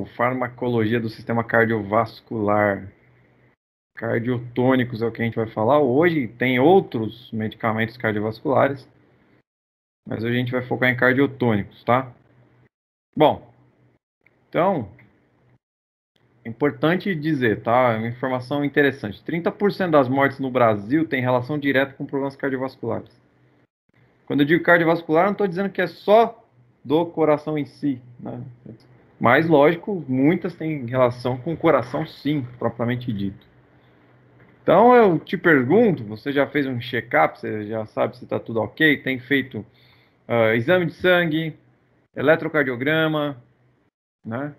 Farmacologia do sistema cardiovascular. Cardiotônicos é o que a gente vai falar hoje. Tem outros medicamentos cardiovasculares, mas hoje a gente vai focar em cardiotônicos, tá? Bom, então, é importante dizer, tá? É uma informação interessante. 30% das mortes no Brasil tem relação direta com problemas cardiovasculares. Quando eu digo cardiovascular, não estou dizendo que é só do coração em si, né? Mas, lógico, muitas têm relação com o coração, sim, propriamente dito. Então, eu te pergunto, você já fez um check-up, você já sabe se está tudo ok? Tem feito exame de sangue, eletrocardiograma, né?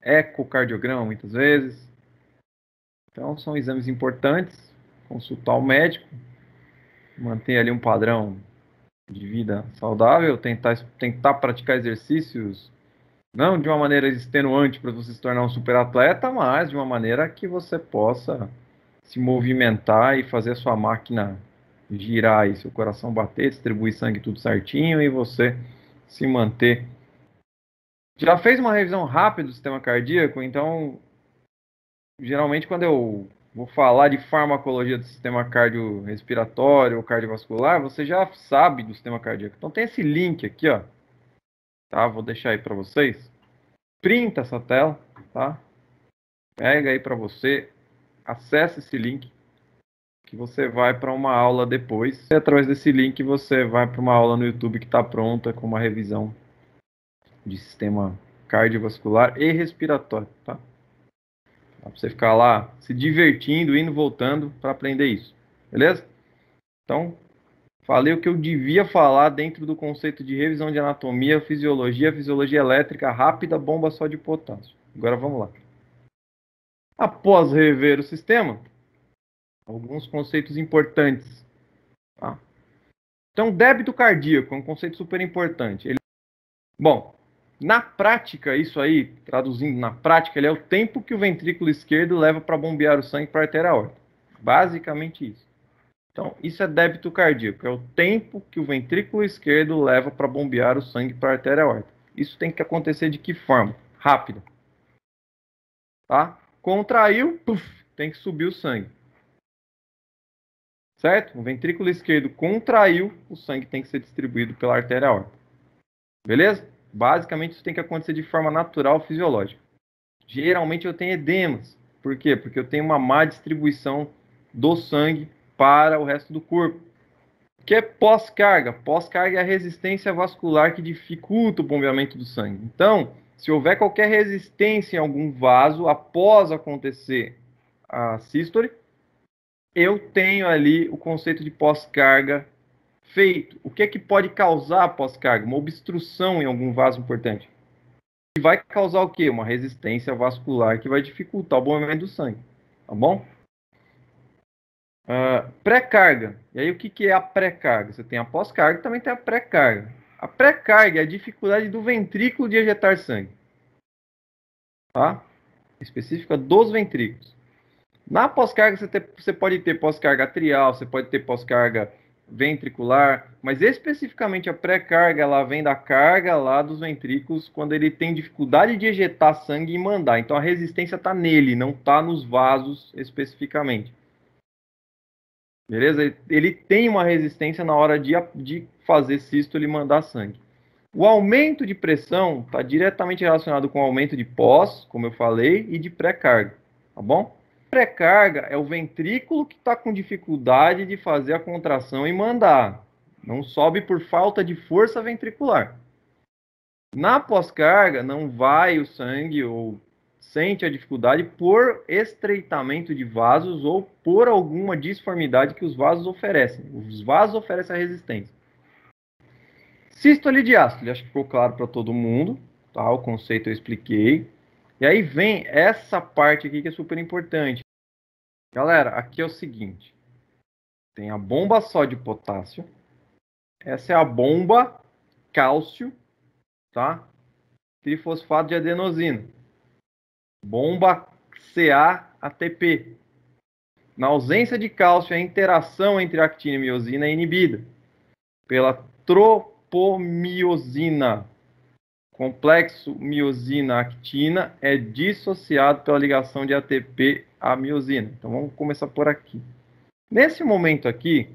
Ecocardiograma, muitas vezes. Então, são exames importantes. Consultar o médico, manter ali um padrão de vida saudável, tentar praticar exercícios, não de uma maneira extenuante para você se tornar um superatleta, mas de uma maneira que você possa se movimentar e fazer a sua máquina girar e seu coração bater, distribuir sangue tudo certinho e você se manter. Já fez uma revisão rápida do sistema cardíaco? Então, geralmente quando eu vou falar de farmacologia do sistema cardiorrespiratório ou cardiovascular, você já sabe do sistema cardíaco. Então tem esse link aqui, ó, tá? Vou deixar aí para vocês. Printa essa tela, tá? Pega aí para você, acesse esse link que você vai para uma aula depois. E através desse link você vai para uma aula no YouTube que está pronta com uma revisão de sistema cardiovascular e respiratório, tá? Dá para você ficar lá se divertindo, indo, voltando para aprender isso, beleza? Então, falei o que eu devia falar dentro do conceito de revisão de anatomia, fisiologia elétrica rápida, bomba só de potássio. Agora vamos lá. Após rever o sistema, alguns conceitos importantes, tá? Então, débito cardíaco é um conceito super importante. Bom, na prática, isso aí, traduzindo na prática, ele é o tempo que o ventrículo esquerdo leva para bombear o sangue para a artéria aórtica. Basicamente isso. Então, isso é débito cardíaco, é o tempo que o ventrículo esquerdo leva para bombear o sangue para a artéria aórtica. Isso tem que acontecer de que forma? Rápida. Tá? Contraiu, puff, tem que subir o sangue. Certo? O ventrículo esquerdo contraiu, o sangue tem que ser distribuído pela artéria aórtica. Beleza? Basicamente, isso tem que acontecer de forma natural, fisiológica. Geralmente eu tenho edemas. Por quê? Porque eu tenho uma má distribuição do sangue para o resto do corpo. O que é pós-carga? Pós-carga é a resistência vascular que dificulta o bombeamento do sangue. Então, se houver qualquer resistência em algum vaso após acontecer a sístole, eu tenho ali o conceito de pós-carga feito. O que é que pode causar pós-carga? Uma obstrução em algum vaso importante. E vai causar o quê? Uma resistência vascular que vai dificultar o bombeamento do sangue. Tá bom? Pré-carga. E aí, o que é a pré-carga? Você tem a pós-carga e também tem a pré-carga. A pré-carga é a dificuldade do ventrículo de ejetar sangue. Tá? Específica dos ventrículos. Na pós-carga, você pode ter pós-carga atrial, você pode ter pós-carga ventricular, mas especificamente a pré-carga, ela vem da carga lá dos ventrículos, quando ele tem dificuldade de ejetar sangue e mandar. Então a resistência está nele, não está nos vasos especificamente. Beleza? Ele tem uma resistência na hora de fazer sístole e mandar sangue. O aumento de pressão está diretamente relacionado com o aumento de pós, como eu falei, e de pré-carga. Tá bom? Pré-carga é o ventrículo que está com dificuldade de fazer a contração e mandar. Não sobe por falta de força ventricular. Na pós-carga, não vai o sangue ou sente a dificuldade por estreitamento de vasos ou por alguma disformidade que os vasos oferecem. Os vasos oferecem a resistência. Sístole e diástole, acho que ficou claro para todo mundo, tá? O conceito eu expliquei. E aí vem essa parte aqui que é super importante. Galera, aqui é o seguinte. Tem a bomba só de potássio. Essa é a bomba cálcio, tá? Trifosfato de adenosina. Bomba CA-ATP. Na ausência de cálcio, a interação entre actina e miosina é inibida pela tropomiosina. complexo miosina-actina é dissociado pela ligação de ATP à miosina. Então vamos começar por aqui. Nesse momento aqui,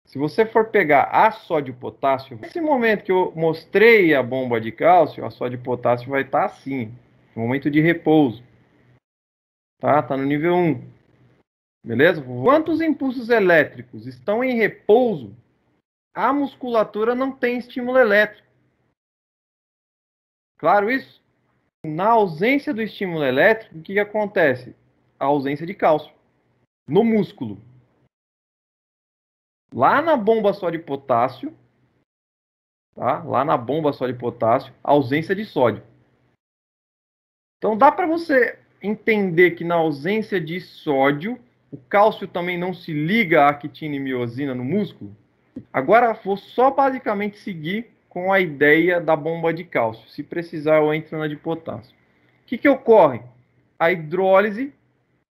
se você for pegar a sódio-potássio, nesse momento que eu mostrei a bomba de cálcio, a sódio-potássio vai estar assim, no momento de repouso. Tá no nível 1. Beleza? Quantos impulsos elétricos estão em repouso, a musculatura não tem estímulo elétrico. Claro isso? Na ausência do estímulo elétrico, o que acontece? A ausência de cálcio no músculo. Lá na bomba só de potássio, tá? Lá na bomba só de potássio, ausência de sódio. Então dá para você entender que na ausência de sódio, o cálcio também não se liga à actina e miosina no músculo. Agora vou só basicamente seguir com a ideia da bomba de cálcio. Se precisar, eu entro na de potássio. O que ocorre? A hidrólise,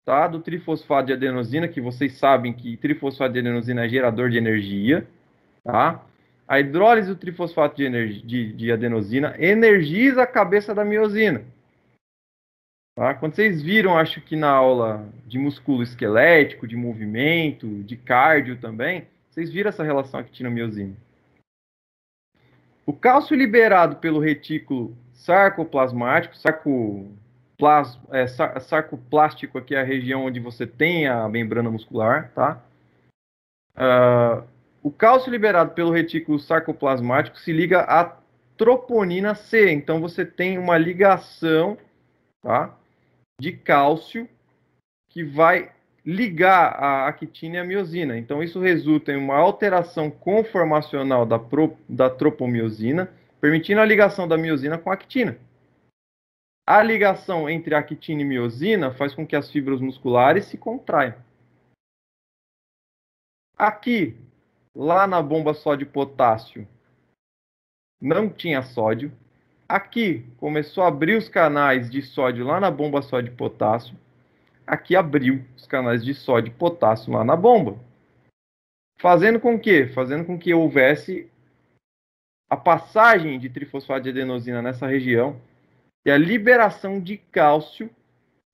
tá, do trifosfato de adenosina, que vocês sabem que trifosfato de adenosina é gerador de energia. Tá? A hidrólise do trifosfato de adenosina energiza a cabeça da miosina. Tá? Quando vocês viram, acho que na aula de músculo esquelético, de movimento, de cardio também, vocês viram essa relação actina-miosina. O cálcio liberado pelo retículo sarcoplasmático, sarcoplástico aqui é a região onde você tem a membrana muscular, tá? O cálcio liberado pelo retículo sarcoplasmático se liga à troponina C, então você tem uma ligação, tá, de cálcio que vai ligar a actina e a miosina. Então, isso resulta em uma alteração conformacional da tropomiosina, permitindo a ligação da miosina com a actina. A ligação entre actina e miosina faz com que as fibras musculares se contraiam. Aqui, lá na bomba só de potássio, não tinha sódio. Aqui, começou a abrir os canais de sódio lá na bomba só de potássio. Aqui abriu os canais de sódio e potássio lá na bomba. Fazendo com que? Fazendo com que houvesse a passagem de trifosfato de adenosina nessa região e a liberação de cálcio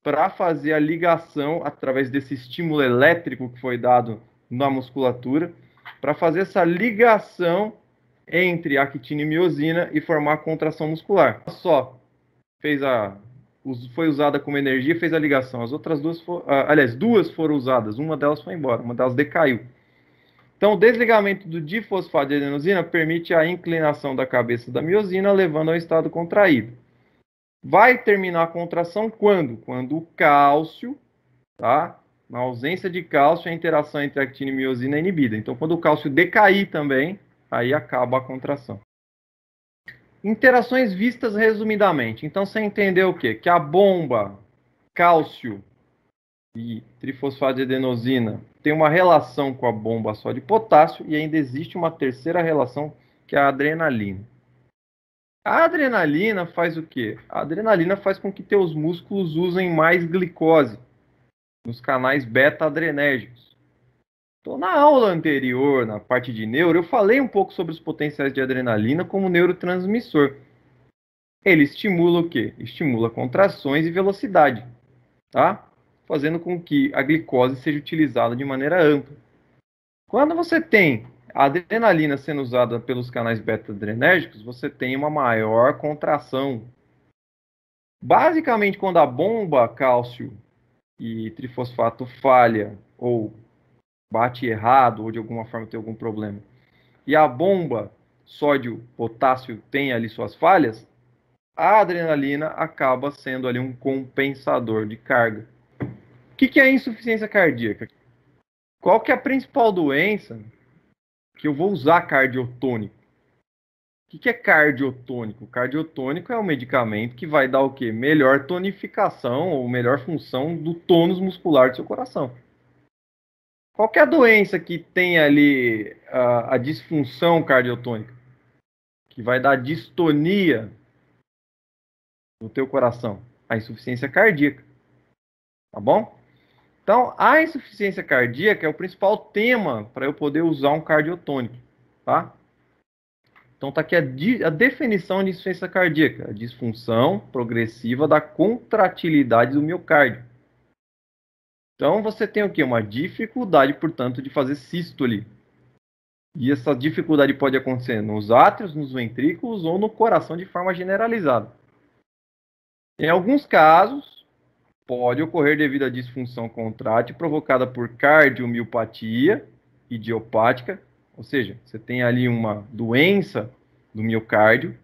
para fazer a ligação através desse estímulo elétrico que foi dado na musculatura, para fazer essa ligação entre actina e miosina e formar a contração muscular. Só foi usada como energia, fez a ligação. As outras duas, duas foram usadas. Uma delas foi embora, uma delas decaiu. Então, o desligamento do difosfato de adenosina permite a inclinação da cabeça da miosina, levando ao estado contraído. Vai terminar a contração quando? Quando o cálcio, tá? Na ausência de cálcio, a interação entre actina e miosina é inibida. Então, quando o cálcio decair também, aí acaba a contração. Interações vistas resumidamente. Então, você entendeu o quê? Que a bomba cálcio e trifosfato de adenosina tem uma relação com a bomba só de potássio e ainda existe uma terceira relação, que é a adrenalina. A adrenalina faz o quê? A adrenalina faz com que teus músculos usem mais glicose nos canais beta-adrenérgicos. Então, na aula anterior, na parte de neuro, eu falei um pouco sobre os potenciais de adrenalina como neurotransmissor. Ele estimula o quê? Estimula contrações e velocidade, tá? Fazendo com que a glicose seja utilizada de maneira ampla. Quando você tem a adrenalina sendo usada pelos canais beta-adrenérgicos, você tem uma maior contração. Basicamente, quando a bomba cálcio e trifosfato falha, ou bate errado, ou de alguma forma tem algum problema, e a bomba sódio-potássio tem ali suas falhas, a adrenalina acaba sendo ali um compensador de carga. O que é insuficiência cardíaca? Qual que é a principal doença que eu vou usar cardiotônico? O que é cardiotônico? Cardiotônico é um medicamento que vai dar o quê? Melhor tonificação ou melhor função do tônus muscular do seu coração. Qual que é a doença que tem ali a disfunção cardiotônica? Que vai dar distonia no teu coração? A insuficiência cardíaca. Tá bom? Então, a insuficiência cardíaca é o principal tema para eu poder usar um cardiotônico, tá? Então está aqui a definição de insuficiência cardíaca, a disfunção progressiva da contratilidade do miocárdio. Então você tem o quê? Uma dificuldade, portanto, de fazer sístole. E essa dificuldade pode acontecer nos átrios, nos ventrículos ou no coração de forma generalizada. Em alguns casos, pode ocorrer devido à disfunção contrátil provocada por cardiomiopatia idiopática, ou seja, você tem ali uma doença do miocárdio,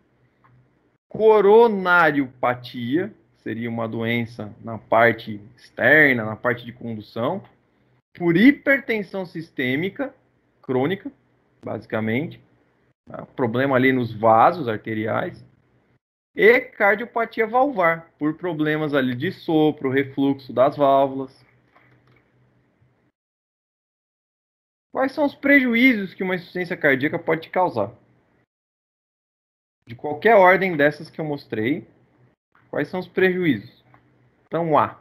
coronariopatia, seria uma doença na parte externa, na parte de condução, por hipertensão sistêmica crônica, basicamente, problema ali nos vasos arteriais, e cardiopatia valvar, por problemas ali de sopro, refluxo das válvulas. Quais são os prejuízos que uma insuficiência cardíaca pode te causar? De qualquer ordem dessas que eu mostrei, quais são os prejuízos? Então, A.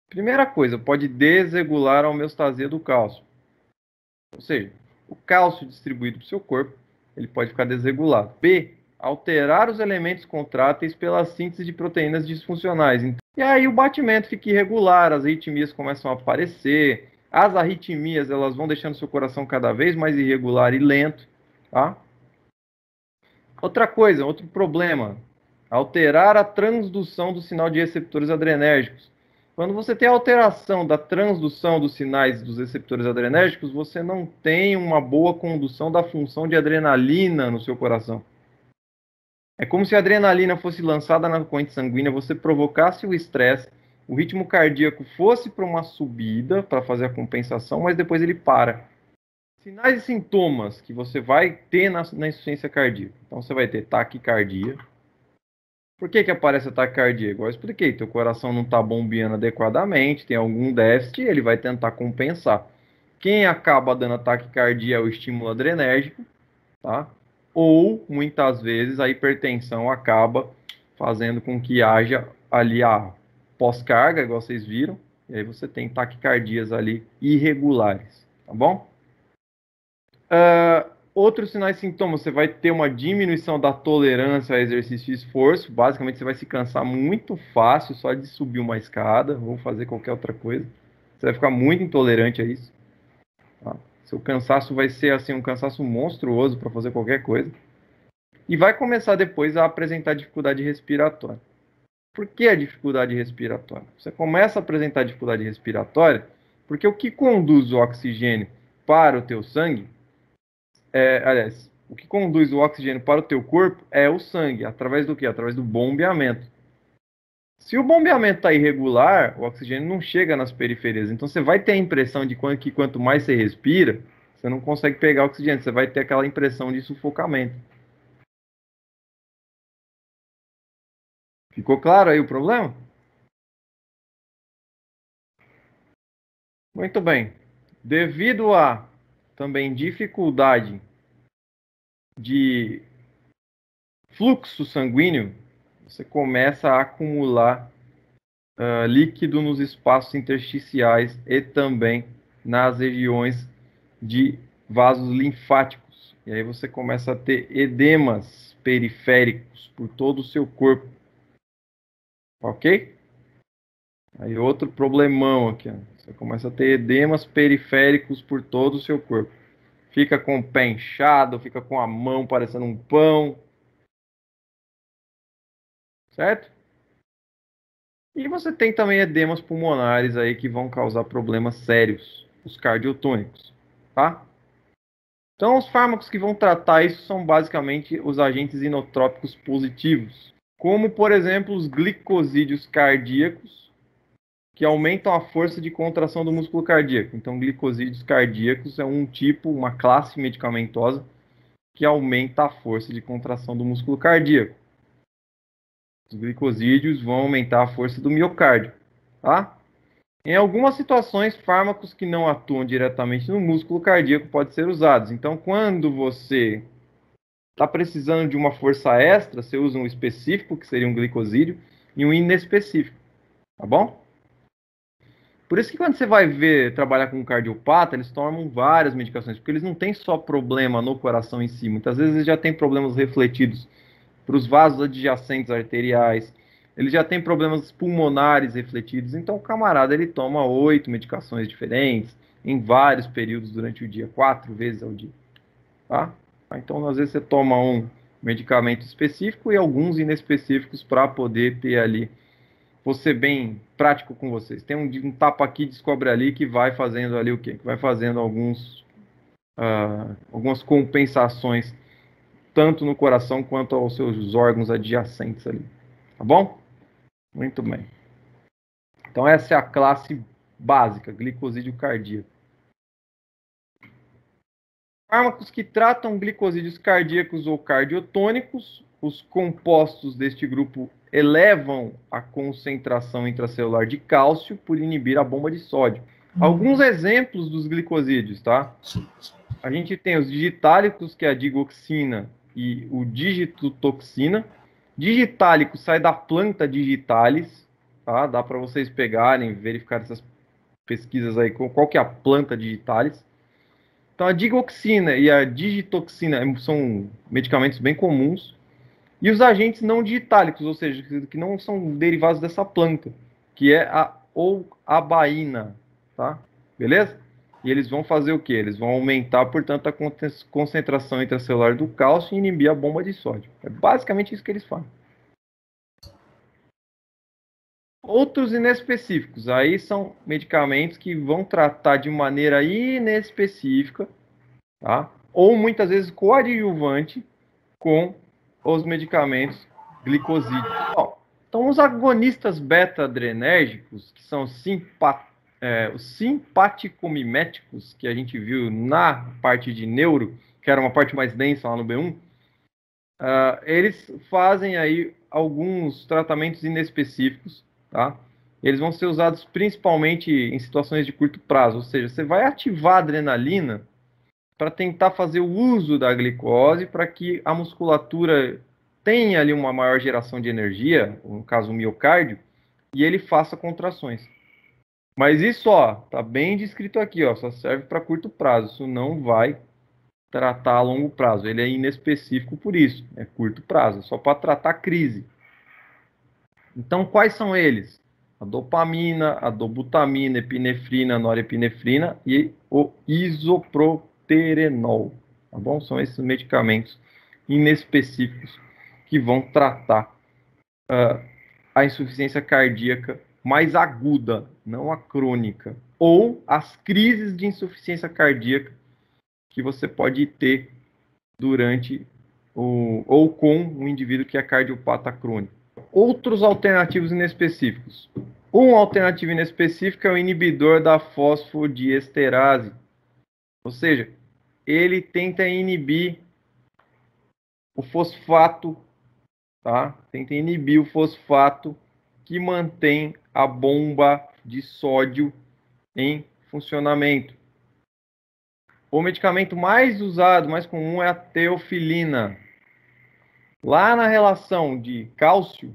Primeira coisa, pode desregular a homeostasia do cálcio. Ou seja, o cálcio distribuído para o seu corpo, ele pode ficar desregulado. B. Alterar os elementos contráteis pela síntese de proteínas disfuncionais. E aí o batimento fica irregular, as arritmias começam a aparecer, as arritmias elas vão deixando seu coração cada vez mais irregular e lento, tá? Outra coisa, outro problema, alterar a transdução do sinal de receptores adrenérgicos. Quando você tem alteração da transdução dos sinais dos receptores adrenérgicos, você não tem uma boa condução da função de adrenalina no seu coração. É como se a adrenalina fosse lançada na corrente sanguínea, você provocasse o estresse, o ritmo cardíaco fosse para uma subida, para fazer a compensação, mas depois ele para. Sinais e sintomas que você vai ter na insuficiência cardíaca. Então você vai ter taquicardia. Por que aparece a taquicardia? Igual eu expliquei, teu coração não está bombeando adequadamente, tem algum déficit, ele vai tentar compensar. Quem acaba dando a taquicardia é o estímulo adrenérgico, tá? Ou, muitas vezes, a hipertensão acaba fazendo com que haja ali a pós-carga, igual vocês viram, e aí você tem taquicardias ali irregulares, tá bom? Outros sinais e sintomas, você vai ter uma diminuição da tolerância a exercício e esforço, basicamente você vai se cansar muito fácil só de subir uma escada ou fazer qualquer outra coisa, você vai ficar muito intolerante a isso, tá? Seu cansaço vai ser assim um cansaço monstruoso para fazer qualquer coisa. E vai começar depois a apresentar dificuldade respiratória. Por que a dificuldade respiratória? Você começa a apresentar dificuldade respiratória porque o que conduz o oxigênio para o teu sangue, o que conduz o oxigênio para o teu corpo é o sangue. Através do quê? Através do bombeamento. Se o bombeamento está irregular, o oxigênio não chega nas periferias. Então você vai ter a impressão de que quanto mais você respira, você não consegue pegar oxigênio. Você vai ter aquela impressão de sufocamento. Ficou claro aí o problema? Muito bem. Devido a também dificuldade de fluxo sanguíneo, você começa a acumular líquido nos espaços intersticiais e também nas regiões de vasos linfáticos. E aí você começa a ter edemas periféricos por todo o seu corpo. Ok? Aí outro problemão aqui, ó. Você começa a ter edemas periféricos por todo o seu corpo. Fica com o pé inchado, fica com a mão parecendo um pão. Certo? E você tem também edemas pulmonares aí que vão causar problemas sérios, os cardiotônicos, tá? Então, os fármacos que vão tratar isso são basicamente os agentes inotrópicos positivos, como, por exemplo, os glicosídeos cardíacos, que aumentam a força de contração do músculo cardíaco. Então, glicosídeos cardíacos é um tipo, uma classe medicamentosa que aumenta a força de contração do músculo cardíaco. Os glicosídeos vão aumentar a força do miocárdio, tá? Em algumas situações, fármacos que não atuam diretamente no músculo cardíaco podem ser usados. Então, quando você está precisando de uma força extra, você usa um específico, que seria um glicosídeo, e um inespecífico, tá bom? Por isso que quando você vai ver trabalhar com um cardiopata, eles tomam várias medicações, porque eles não têm só problema no coração em si, muitas vezes eles já têm problemas refletidos para os vasos adjacentes arteriais, ele já tem problemas pulmonares refletidos, então o camarada ele toma 8 medicações diferentes em vários períodos durante o dia, 4 vezes ao dia, tá? Então às vezes você toma um medicamento específico e alguns inespecíficos para poder ter ali, vou ser bem prático com vocês, tem um tapa aqui, descobre ali que vai fazendo ali o quê? Que vai fazendo algumas compensações tanto no coração quanto aos seus órgãos adjacentes ali, tá bom? Muito bem. Então essa é a classe básica, glicosídeo cardíaco. Fármacos que tratam glicosídeos cardíacos ou cardiotônicos, os compostos deste grupo elevam a concentração intracelular de cálcio por inibir a bomba de sódio. Alguns exemplos dos glicosídeos, tá? A gente tem os digitálicos, que é a digoxina e o digitotoxina. Digitálico sai da planta digitalis, tá? Dá para vocês pegarem, verificar essas pesquisas aí, qual que é a planta digitalis. Então, a digoxina e a digitoxina são medicamentos bem comuns. E os agentes não digitálicos, ou seja, que não são derivados dessa planta, que é a abaína, tá? Beleza? E eles vão fazer o quê? Eles vão aumentar, portanto, a concentração intracelular do cálcio e inibir a bomba de sódio. É basicamente isso que eles fazem. Outros inespecíficos, aí são medicamentos que vão tratar de maneira inespecífica, tá? Ou muitas vezes coadjuvante com os medicamentos glicosídeos. Então, os agonistas beta-adrenérgicos, que são os simpaticomiméticos, que a gente viu na parte de neuro, que era uma parte mais densa lá no B1, eles fazem aí alguns tratamentos inespecíficos, tá? Eles vão ser usados principalmente em situações de curto prazo, ou seja, você vai ativar a adrenalina para tentar fazer o uso da glicose para que a musculatura tenha ali uma maior geração de energia, no caso o miocárdio, e ele faça contrações. Mas isso, ó, tá bem descrito aqui, ó, só serve para curto prazo, isso não vai tratar a longo prazo, ele é inespecífico por isso, é curto prazo, só para tratar crise. Então, quais são eles? A dopamina, a dobutamina, epinefrina, norepinefrina e o isoproterenol, tá bom? São esses medicamentos inespecíficos que vão tratar a insuficiência cardíaca mais aguda, não a crônica, ou as crises de insuficiência cardíaca que você pode ter durante ou com o indivíduo que é cardiopata crônico. Outros alternativos inespecíficos. Um alternativo inespecífico é o inibidor da fosfodiesterase, ou seja, ele tenta inibir o fosfato, tá? Tenta inibir o fosfato que mantém a bomba de sódio em funcionamento. O medicamento mais usado, mais comum, é a teofilina. Lá na relação de cálcio,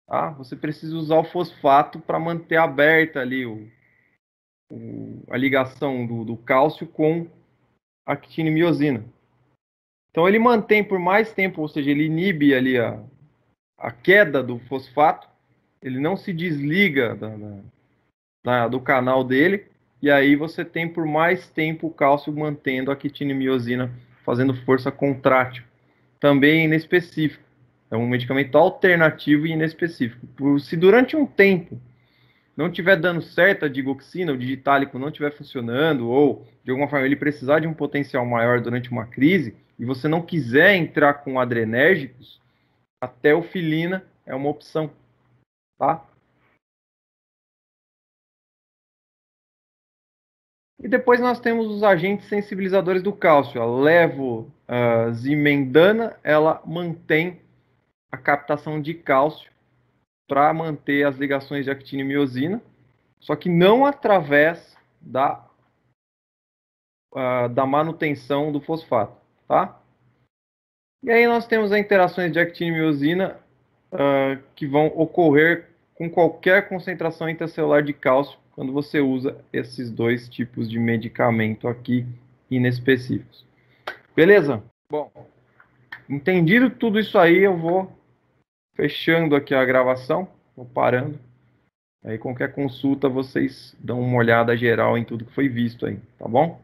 tá? Você precisa usar o fosfato para manter aberta ali a ligação do cálcio com a actinimiosina. Então ele mantém por mais tempo, ou seja, ele inibe ali a queda do fosfato, ele não se desliga do canal dele, e aí você tem por mais tempo o cálcio mantendo a actinimiosina fazendo força contrátil. Também inespecífico. É um medicamento alternativo e inespecífico. Se durante um tempo não estiver dando certo a digoxina, o digitálico não estiver funcionando, ou de alguma forma ele precisar de um potencial maior durante uma crise, e você não quiser entrar com adrenérgicos, a teofilina é uma opção, tá? E depois nós temos os agentes sensibilizadores do cálcio. A levozimendana, ela mantém a captação de cálcio para manter as ligações de actina e miosina, só que não através da manutenção do fosfato, tá? E aí nós temos as interações de actina e miosina que vão ocorrer com qualquer concentração intracelular de cálcio quando você usa esses dois tipos de medicamento aqui inespecíficos. Beleza? Bom, entendido tudo isso aí, eu vou fechando aqui a gravação, vou parando. Aí qualquer consulta vocês dão uma olhada geral em tudo que foi visto aí, tá bom?